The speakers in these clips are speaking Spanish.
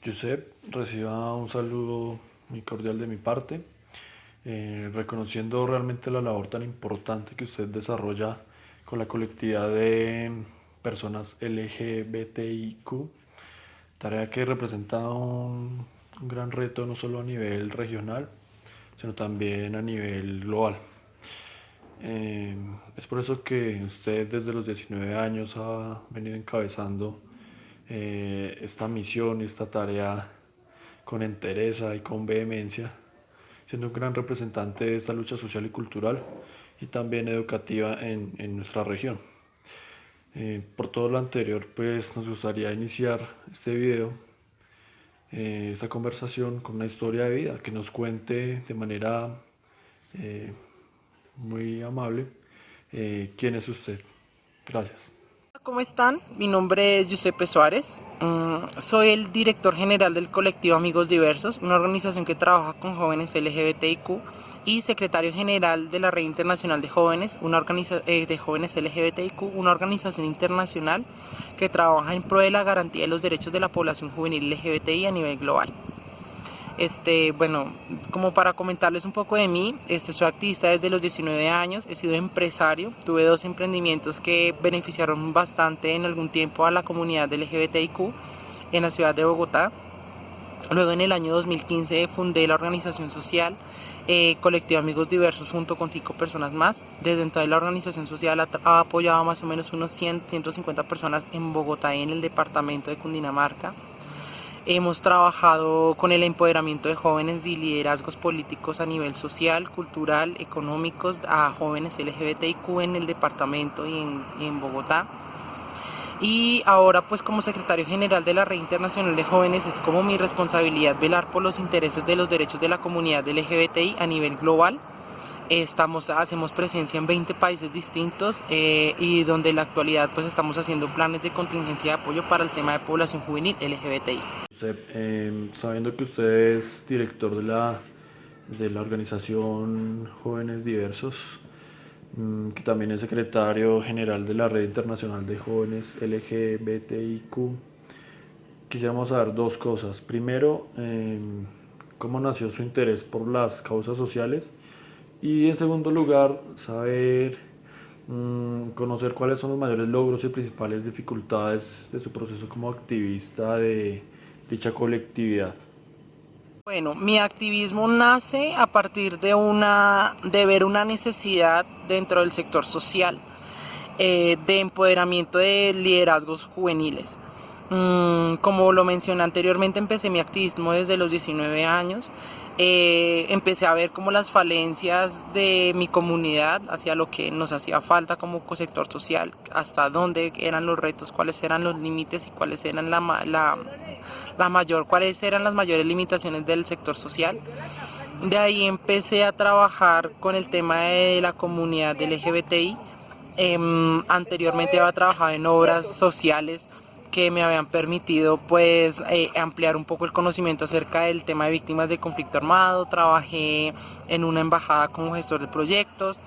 Josep, reciba un saludo muy cordial de mi parte, reconociendo realmente la labor tan importante que usted desarrolla con la colectividad de personas LGBTIQ, tarea que representa un gran reto no solo a nivel regional, sino también a nivel global. Es por eso que usted desde los 19 años ha venido encabezando esta misión y esta tarea con entereza y con vehemencia, siendo un gran representante de esta lucha social y cultural y también educativa en nuestra región. Por todo lo anterior, pues nos gustaría iniciar este video, esta conversación con una historia de vida que nos cuente de manera eh, muy amable quién es usted. Gracias. ¿Cómo están? Mi nombre es Giuseppe Suárez. Soy el director general del colectivo Amigos Diversos, una organización que trabaja con jóvenes LGBTIQ, y secretario general de la Red Internacional de Jóvenes, de jóvenes LGBTIQ, una organización internacional que trabaja en pro de la garantía de los derechos de la población juvenil LGBTI a nivel global. Bueno, como para comentarles un poco de mí, soy activista desde los 19 años, he sido empresario, tuve 2 emprendimientos que beneficiaron bastante en algún tiempo a la comunidad LGBTIQ en la ciudad de Bogotá. Luego en el año 2015 fundé la organización social Colectivo Amigos Diversos junto con 5 personas más. Desde entonces la organización social ha apoyado a más o menos unos 100, 150 personas en Bogotá y en el departamento de Cundinamarca. Hemos trabajado con el empoderamiento de jóvenes y liderazgos políticos a nivel social, cultural, económicos, a jóvenes LGBTIQ en el departamento y en Bogotá. Y ahora pues como secretario general de la Red Internacional de Jóvenes es como mi responsabilidad velar por los intereses de los derechos de la comunidad LGBTI a nivel global. Hacemos presencia en 20 países distintos y donde en la actualidad pues estamos haciendo planes de contingencia de apoyo para el tema de población juvenil LGBTI. Josep, sabiendo que usted es director de la organización Jóvenes Diversos, que también es secretario general de la Red Internacional de Jóvenes LGBTIQ, quisiéramos saber dos cosas. Primero, cómo nació su interés por las causas sociales y en segundo lugar, saber conocer cuáles son los mayores logros y principales dificultades de su proceso como activista de dicha colectividad. Bueno, mi activismo nace a partir de ver una necesidad dentro del sector social, de empoderamiento de liderazgos juveniles. Como lo mencioné anteriormente, empecé mi activismo desde los 19 años. Empecé a ver como las falencias de mi comunidad hacia lo que nos hacía falta como sector social, hasta dónde eran los retos, cuáles eran los límites y cuáles eran cuáles eran las mayores limitaciones del sector social. De ahí empecé a trabajar con el tema de la comunidad LGBTI. Anteriormente había trabajado en obras sociales que me habían permitido pues ampliar un poco el conocimiento acerca del tema de víctimas de conflicto armado. Trabajé en una embajada como gestor de proyectos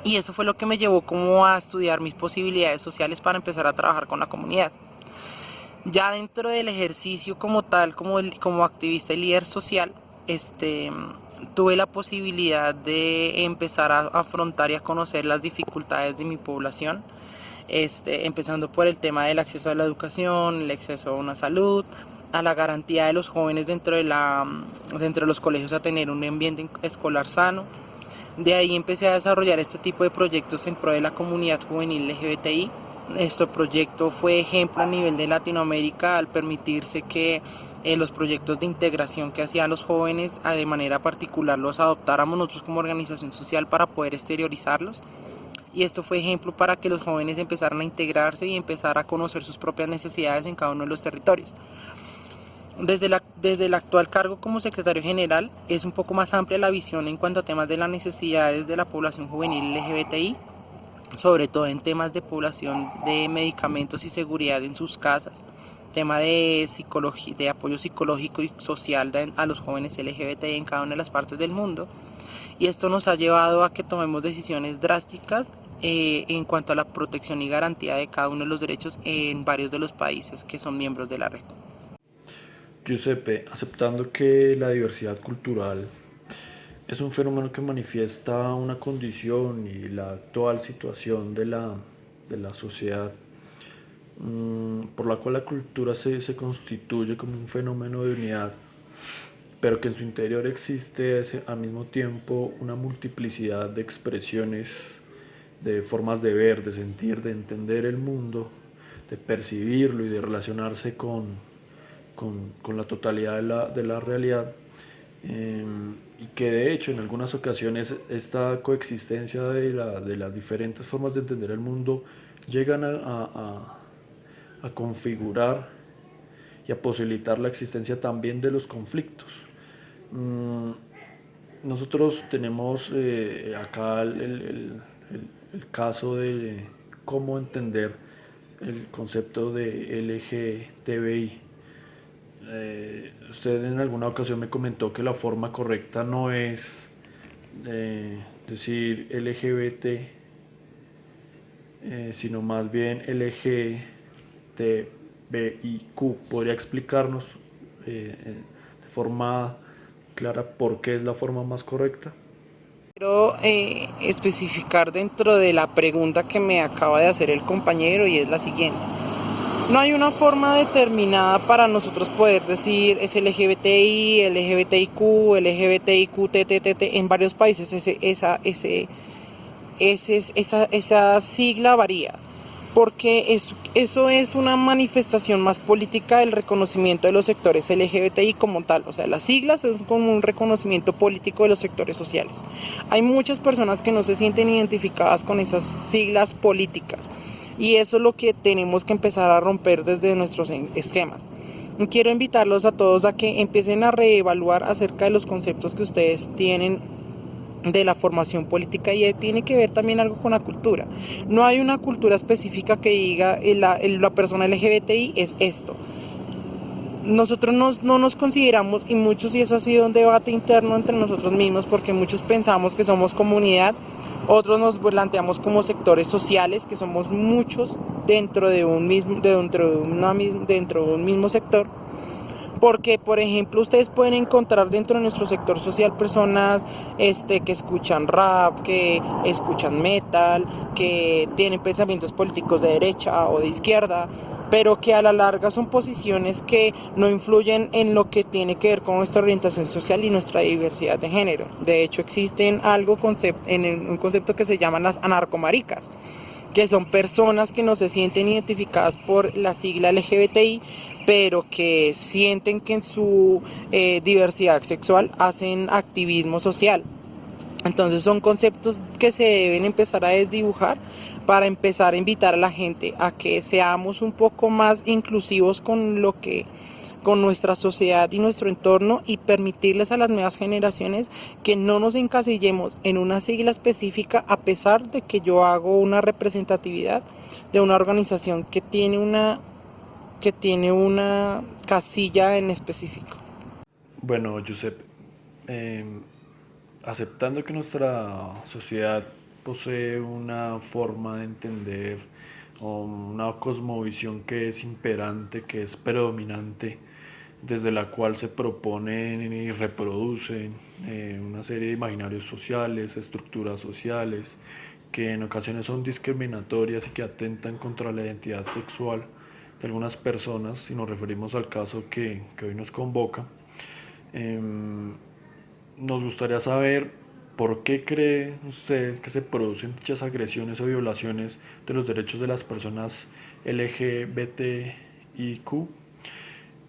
y eso fue lo que me llevó como a estudiar mis posibilidades sociales para empezar a trabajar con la comunidad. Ya dentro del ejercicio como tal, como activista y líder social, tuve la posibilidad de empezar a afrontar y a conocer las dificultades de mi población, empezando por el tema del acceso a la educación, el acceso a una salud, a la garantía de los jóvenes dentro de los colegios a tener un ambiente escolar sano. De ahí empecé a desarrollar este tipo de proyectos en pro de la comunidad juvenil LGBTI. Este proyecto fue ejemplo a nivel de Latinoamérica al permitirse que los proyectos de integración que hacían los jóvenes de manera particular los adoptáramos nosotros como organización social para poder exteriorizarlos. Y esto fue ejemplo para que los jóvenes empezaran a integrarse y empezar a conocer sus propias necesidades en cada uno de los territorios. Desde el actual cargo como secretario general es un poco más amplia la visión en cuanto a temas de las necesidades de la población juvenil LGBTI, sobre todo en temas de población de medicamentos y seguridad en sus casas, tema de apoyo psicológico y social a los jóvenes LGBTI en cada una de las partes del mundo. Y esto nos ha llevado a que tomemos decisiones drásticas en cuanto a la protección y garantía de cada uno de los derechos en varios de los países que son miembros de la red. Giuseppe, aceptando que la diversidad cultural es un fenómeno que manifiesta una condición y la actual situación de la sociedad, por la cual la cultura se constituye como un fenómeno de unidad, pero que en su interior existe al mismo tiempo una multiplicidad de expresiones, de formas de ver, de sentir, de entender el mundo, de percibirlo y de relacionarse con la totalidad de la realidad, y que de hecho en algunas ocasiones esta coexistencia de las diferentes formas de entender el mundo llegan a configurar y a posibilitar la existencia también de los conflictos. Mm, Nosotros tenemos acá el caso de cómo entender el concepto de LGTBI. Usted en alguna ocasión me comentó que la forma correcta no es decir LGBT, sino más bien LGTBIQ. ¿Podría explicarnos de forma clara por qué es la forma más correcta? Quiero especificar dentro de la pregunta que me acaba de hacer el compañero y es la siguiente. No hay una forma determinada para nosotros poder decir es LGBTI, LGBTIQ, LGBTIQTTT. En varios países esa sigla varía, porque eso es una manifestación más política del reconocimiento de los sectores LGBTI como tal. O sea, las siglas son como un reconocimiento político de los sectores sociales. Hay muchas personas que no se sienten identificadas con esas siglas políticas. Y eso es lo que tenemos que empezar a romper desde nuestros esquemas. Quiero invitarlos a todos a que empiecen a reevaluar acerca de los conceptos que ustedes tienen de la formación política, y tiene que ver también algo con la cultura. No hay una cultura específica que diga la persona LGBTI es esto. Nosotros no nos consideramos, y muchos, y eso ha sido un debate interno entre nosotros mismos, porque muchos pensamos que somos comunidad. Otros nos planteamos como sectores sociales, que somos muchos dentro de un mismo sector. Porque, por ejemplo, ustedes pueden encontrar dentro de nuestro sector social personas que escuchan rap, que escuchan metal, que tienen pensamientos políticos de derecha o de izquierda, pero que a la larga son posiciones que no influyen en lo que tiene que ver con nuestra orientación social y nuestra diversidad de género. De hecho, existen un concepto que se llaman las anarcomaricas, que son personas que no se sienten identificadas por la sigla LGBTI, pero que sienten que en su diversidad sexual hacen activismo social. Entonces son conceptos que se deben empezar a desdibujar para empezar a invitar a la gente a que seamos un poco más inclusivos con nuestra sociedad y nuestro entorno, y permitirles a las nuevas generaciones que no nos encasillemos en una sigla específica, a pesar de que yo hago una representatividad de una organización que tiene una casilla en específico. Bueno, Giuseppe, aceptando que nuestra sociedad posee una forma de entender o una cosmovisión que es imperante, que es predominante, desde la cual se proponen y reproducen una serie de imaginarios sociales, estructuras sociales, que en ocasiones son discriminatorias y que atentan contra la identidad sexual de algunas personas, si nos referimos al caso que hoy nos convoca. Nos gustaría saber por qué cree usted que se producen dichas agresiones o violaciones de los derechos de las personas LGBTIQ,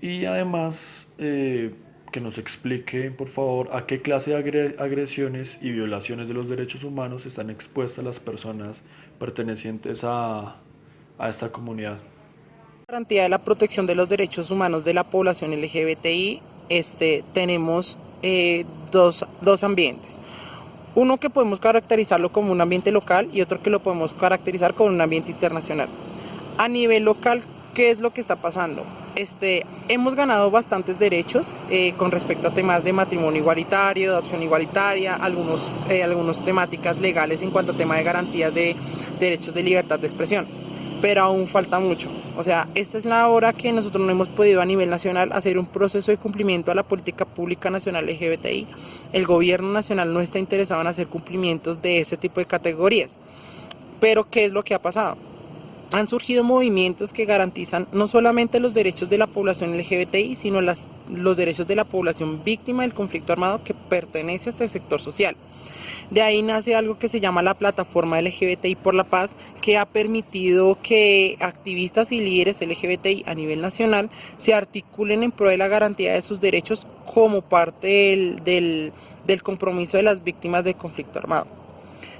y además que nos explique, por favor, a qué clase de agresiones y violaciones de los derechos humanos están expuestas las personas pertenecientes a esta comunidad. Garantía de la protección de los derechos humanos de la población LGBTI, tenemos dos ambientes. Uno que podemos caracterizarlo como un ambiente local y otro que lo podemos caracterizar como un ambiente internacional. A nivel local, ¿qué es lo que está pasando? Hemos ganado bastantes derechos con respecto a temas de matrimonio igualitario, de adopción igualitaria, algunas temáticas legales en cuanto a tema de garantías de derechos de libertad de expresión. pero aún falta mucho. O sea, esta es la hora que nosotros no hemos podido a nivel nacional hacer un proceso de cumplimiento a la política pública nacional LGBTI. El gobierno nacional no está interesado en hacer cumplimientos de ese tipo de categorías. Pero ¿qué es lo que ha pasado? Han surgido movimientos que garantizan no solamente los derechos de la población LGBTI, sino los derechos de la población víctima del conflicto armado que pertenece a este sector social. De ahí nace algo que se llama la Plataforma LGBTI por la Paz, que ha permitido que activistas y líderes LGBTI a nivel nacional se articulen en pro de la garantía de sus derechos como parte del compromiso de las víctimas del conflicto armado.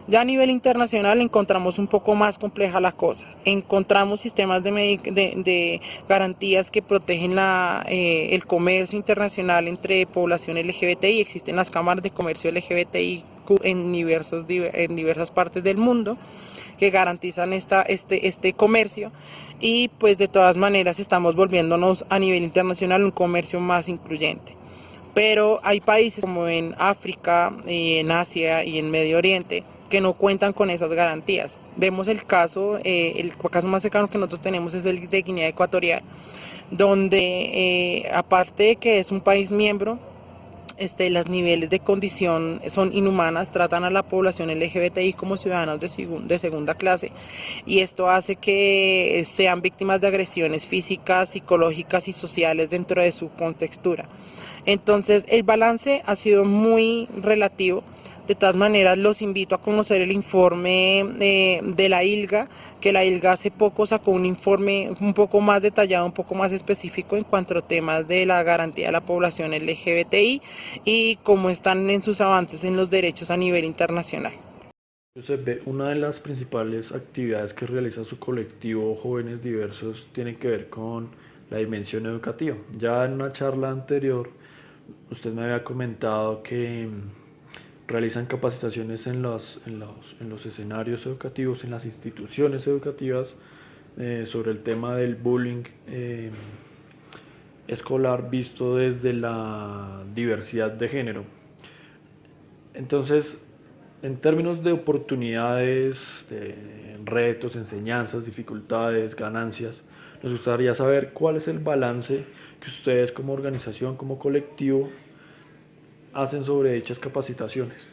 Ya a nivel internacional encontramos un poco más compleja la cosa. Encontramos sistemas de garantías que protegen el comercio internacional entre población LGBTI. Existen las cámaras de comercio LGBTI en diversas partes del mundo que garantizan este comercio, y pues de todas maneras estamos volviéndonos a nivel internacional un comercio más incluyente. Pero hay países como en África, en Asia y en Medio Oriente que no cuentan con esas garantías. Vemos el caso más cercano que nosotros tenemos es el de Guinea Ecuatorial, donde aparte de que es un país miembro, los niveles de condición son inhumanas, tratan a la población LGBTI como ciudadanos de segunda clase, y esto hace que sean víctimas de agresiones físicas, psicológicas y sociales dentro de su contextura. Entonces el balance ha sido muy relativo. De todas maneras, los invito a conocer el informe de la ILGA, que la ILGA hace poco sacó un informe un poco más detallado, un poco más específico en cuanto a temas de la garantía de la población LGBTI y cómo están en sus avances en los derechos a nivel internacional. Giuseppe, una de las principales actividades que realiza su colectivo Jóvenes Diversos tiene que ver con la dimensión educativa. Ya en una charla anterior, usted me había comentado que realizan capacitaciones en los escenarios educativos, en las instituciones educativas, sobre el tema del bullying escolar visto desde la diversidad de género. Entonces, en términos de oportunidades, de retos, enseñanzas, dificultades, ganancias, nos gustaría saber cuál es el balance que ustedes como organización, como colectivo, hacen sobre dichas capacitaciones.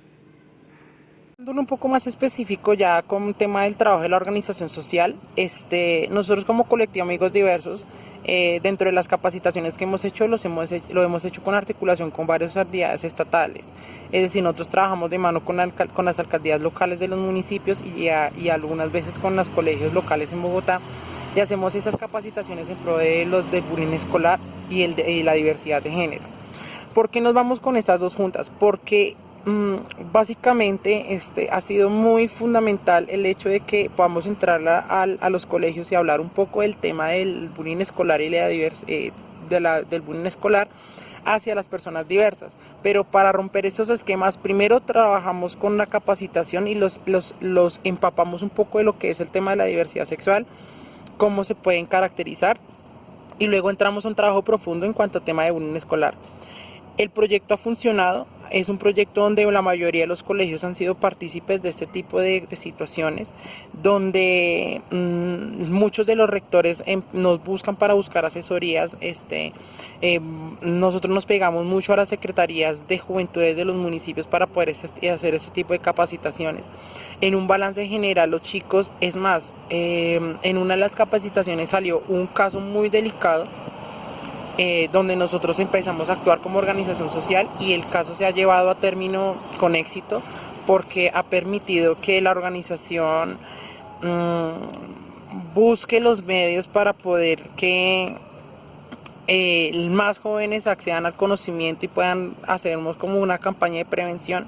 Un poco más específico ya con el tema del trabajo de la organización social, nosotros como colectivo Amigos Diversos, dentro de las capacitaciones que hemos hecho, lo hemos hecho con articulación con varias entidades estatales. Es decir, nosotros trabajamos de mano con las alcaldías locales de los municipios y algunas veces con los colegios locales en Bogotá, y hacemos esas capacitaciones en pro del bullying escolar y la diversidad de género. ¿Por qué nos vamos con estas dos juntas? Porque básicamente ha sido muy fundamental el hecho de que podamos entrar a los colegios y hablar un poco del tema del bullying escolar y del bullying escolar hacia las personas diversas. Pero para romper esos esquemas, primero trabajamos con la capacitación y los empapamos un poco de lo que es el tema de la diversidad sexual, cómo se pueden caracterizar, y luego entramos a un trabajo profundo en cuanto al tema de bullying escolar. El proyecto ha funcionado, es un proyecto donde la mayoría de los colegios han sido partícipes de este tipo de situaciones, donde muchos de los rectores nos buscan para buscar asesorías. Nosotros nos pegamos mucho a las secretarías de juventudes de los municipios para poder hacer ese tipo de capacitaciones. En un balance general, los chicos, es más, en una de las capacitaciones salió un caso muy delicado, donde nosotros empezamos a actuar como organización social, y el caso se ha llevado a término con éxito porque ha permitido que la organización busque los medios para poder que más jóvenes accedan al conocimiento y puedan hacernos como una campaña de prevención.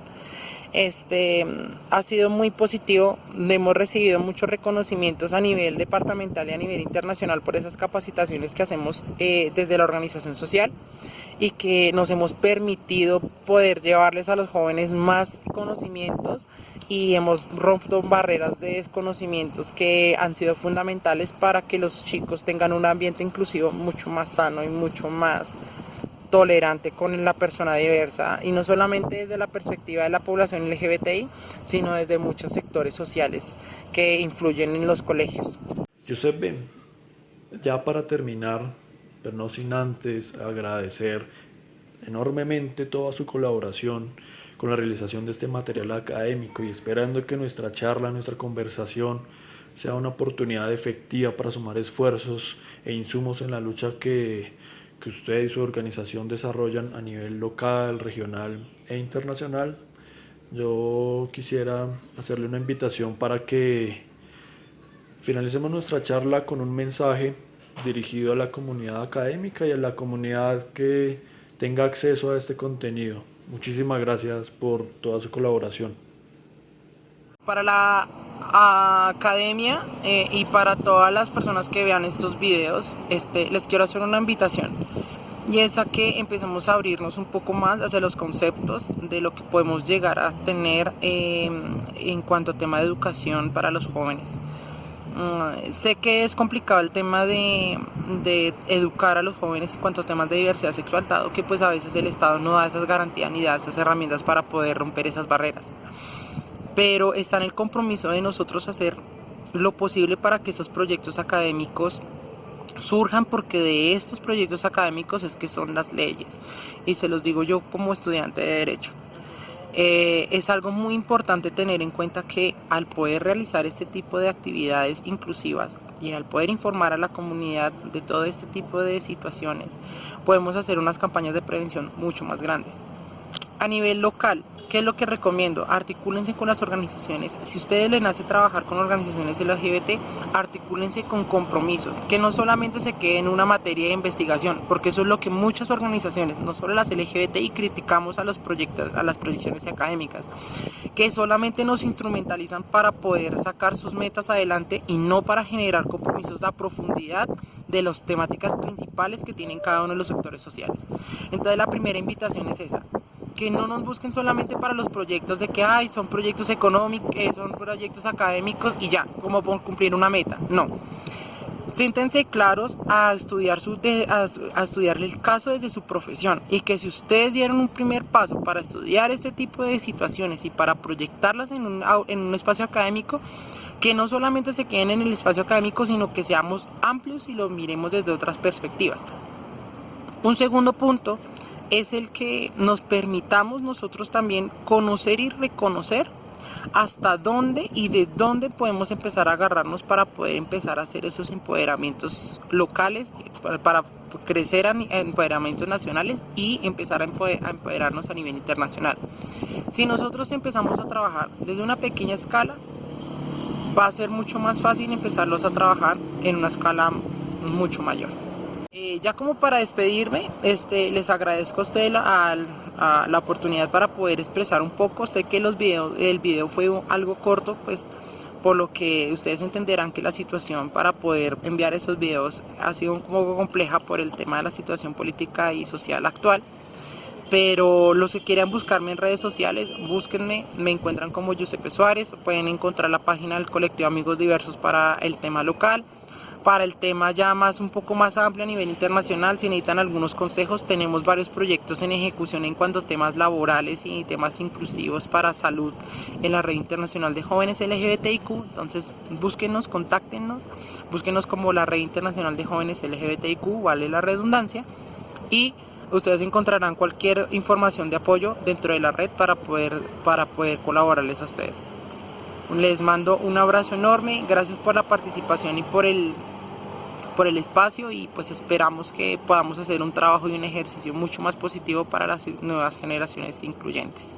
Ha sido muy positivo, hemos recibido muchos reconocimientos a nivel departamental y a nivel internacional por esas capacitaciones que hacemos desde la organización social, y que nos hemos permitido poder llevarles a los jóvenes más conocimientos, y hemos roto barreras de desconocimientos que han sido fundamentales para que los chicos tengan un ambiente inclusivo mucho más sano y mucho más tolerante con la persona diversa, y no solamente desde la perspectiva de la población LGBTI, sino desde muchos sectores sociales que influyen en los colegios. Giuseppe, ya para terminar, pero no sin antes agradecer enormemente toda su colaboración con la realización de este material académico y esperando que nuestra charla, nuestra conversación sea una oportunidad efectiva para sumar esfuerzos e insumos en la lucha que usted y su organización desarrollan a nivel local, regional e internacional. Yo quisiera hacerle una invitación para que finalicemos nuestra charla con un mensaje dirigido a la comunidad académica y a la comunidad que tenga acceso a este contenido. Muchísimas gracias por toda su colaboración. Para la academia y para todas las personas que vean estos videos, les quiero hacer una invitación. Y es a que empecemos a abrirnos un poco más hacia los conceptos de lo que podemos llegar a tener en cuanto a tema de educación para los jóvenes. Sé que es complicado el tema de educar a los jóvenes en cuanto a temas de diversidad sexual, dado que pues a veces el Estado no da esas garantías ni da esas herramientas para poder romper esas barreras. Pero está en el compromiso de nosotros hacer lo posible para que esos proyectos académicos surjan, porque de estos proyectos académicos es que son las leyes, y se los digo yo como estudiante de Derecho. Es algo muy importante tener en cuenta que al poder realizar este tipo de actividades inclusivas y al poder informar a la comunidad de todo este tipo de situaciones, podemos hacer unas campañas de prevención mucho más grandes. A nivel local, ¿qué es lo que recomiendo? Articúlense con las organizaciones. Si a ustedes les nace trabajar con organizaciones LGBT, articúlense con compromisos, que no solamente se quede en una materia de investigación, porque eso es lo que muchas organizaciones, no solo las LGBTI, criticamos a los proyectos, a las proyecciones académicas, que solamente nos instrumentalizan para poder sacar sus metas adelante y no para generar compromisos a profundidad de las temáticas principales que tienen cada uno de los sectores sociales. Entonces la primera invitación es esa, que no nos busquen solamente para los proyectos de que son proyectos económicos, son proyectos académicos y ya, como por cumplir una meta. No. Siéntense claros a estudiar el caso desde su profesión, y que si ustedes dieron un primer paso para estudiar este tipo de situaciones y para proyectarlas en un espacio académico, que no solamente se queden en el espacio académico, sino que seamos amplios y lo miremos desde otras perspectivas. Un segundo punto es el que nos permitamos nosotros también conocer y reconocer hasta dónde y de dónde podemos empezar a agarrarnos para poder empezar a hacer esos empoderamientos locales, para crecer a empoderamientos nacionales y empezar a empoderarnos a nivel internacional. Si nosotros empezamos a trabajar desde una pequeña escala, va a ser mucho más fácil empezarlos a trabajar en una escala mucho mayor. Ya como para despedirme, les agradezco a ustedes la oportunidad para poder expresar un poco. Sé que el video fue algo corto, pues por lo que ustedes entenderán que la situación para poder enviar esos videos ha sido un poco compleja por el tema de la situación política y social actual. Pero los que quieran buscarme en redes sociales, búsquenme, me encuentran como Giuseppe Suárez, pueden encontrar la página del colectivo Amigos Diversos para el tema local. Para el tema ya un poco más amplio a nivel internacional, si necesitan algunos consejos, tenemos varios proyectos en ejecución en cuanto a temas laborales y temas inclusivos para salud en la Red Internacional de Jóvenes LGBTIQ. Entonces búsquenos, contáctenos, búsquenos como la Red Internacional de Jóvenes LGBTIQ, vale la redundancia, y ustedes encontrarán cualquier información de apoyo dentro de la red para poder colaborarles a ustedes. Les mando un abrazo enorme, gracias por la participación y por el espacio, y pues esperamos que podamos hacer un trabajo y un ejercicio mucho más positivo para las nuevas generaciones incluyentes.